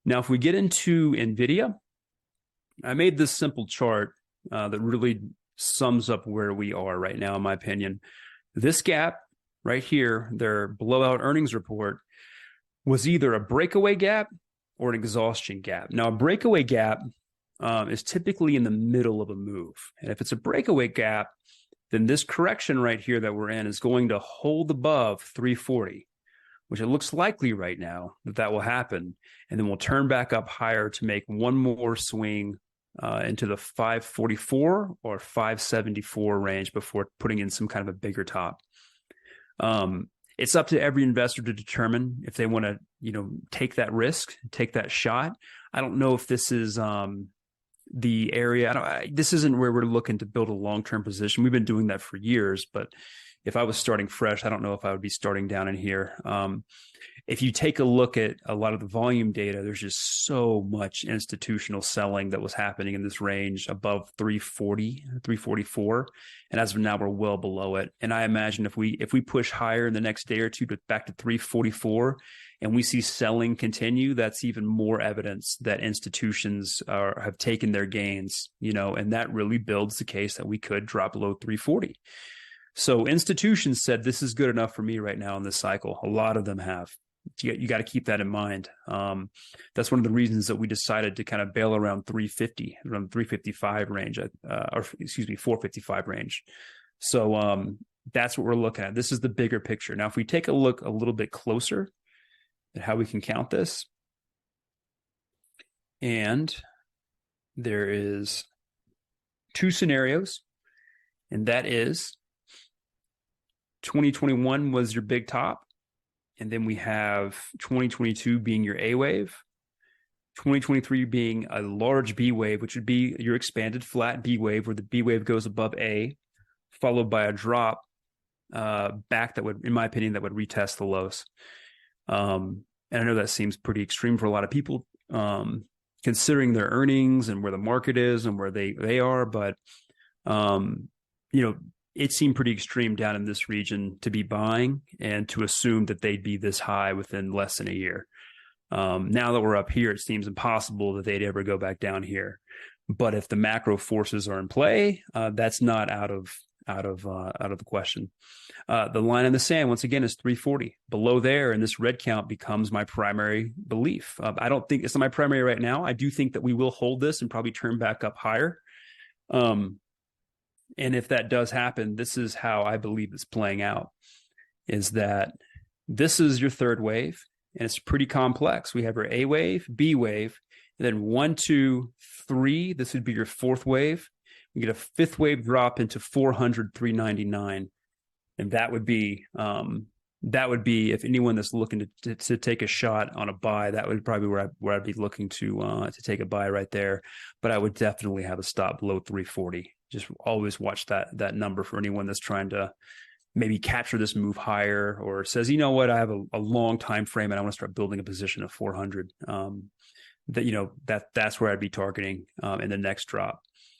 Now, if we get into Nvidia, I made this simple chart that really sums up where we are right now, in my opinion. This gap right here, their blowout earnings report, was either a breakaway gap or an exhaustion gap. Now, a breakaway gap is typically in the middle of a move. And if it's a breakaway gap, then this correction right here that we're in is going to hold above 340, which it looks likely right now that will happen. And then we'll turn back up higher to make one more swing into the 544 or 574 range before putting in some kind of a bigger top. It's up to every investor to determine if they want to, take that risk, take that shot. I don't know if this is the area. This isn't where we're looking to build a long-term position. We've been doing that for years, but if I was starting fresh, I don't know if I would be starting down in here. If you take a look at a lot of the volume data, there's just so much institutional selling that was happening in this range above 340, 344. And as of now, we're well below it. And I imagine if we push higher in the next day or two back to 344 and we see selling continue, that's even more evidence that institutions have taken their gains, and that really builds the case that we could drop below 340. So institutions said, this is good enough for me right now in this cycle. A lot of them have. You got to keep that in mind. That's one of the reasons that we decided to kind of bail around 350, around 355 range, or 455 range. So that's what we're looking at. This is the bigger picture. Now, if we take a look a little bit closer at how we can count this, and there is two scenarios, and that is 2021 was your big top. And then we have 2022 being your A wave, 2023 being a large B wave, which would be your expanded flat B wave, where the B wave goes above A, followed by a drop back that would, in my opinion, that would retest the lows. And I know that seems pretty extreme for a lot of people, considering their earnings and where the market is and where they are. But, it seemed pretty extreme down in this region to be buying and to assume that they'd be this high within less than a year. Now that we're up here, it seems impossible that they'd ever go back down here. But if the macro forces are in play, that's not out of the question. The line in the sand, once again, is 340. Below there, and this red count becomes my primary belief. I don't think it's not my primary right now. I do think that we will hold this and probably turn back up higher. And if that does happen, this is how I believe it's playing out, is that this is your third wave, and it's pretty complex. We have our A wave, B wave, and then 1, 2, 3. This would be your fourth wave. We get a fifth wave drop into 400, 399. And that would be if anyone that's looking to take a shot on a buy, that would probably be where I'd be looking to take a buy right there. But I would definitely have a stop below 340. Just always watch that number for anyone that's trying to maybe capture this move higher, or says, I have a long time frame and I want to start building a position of 400. That's where I'd be targeting in the next drop.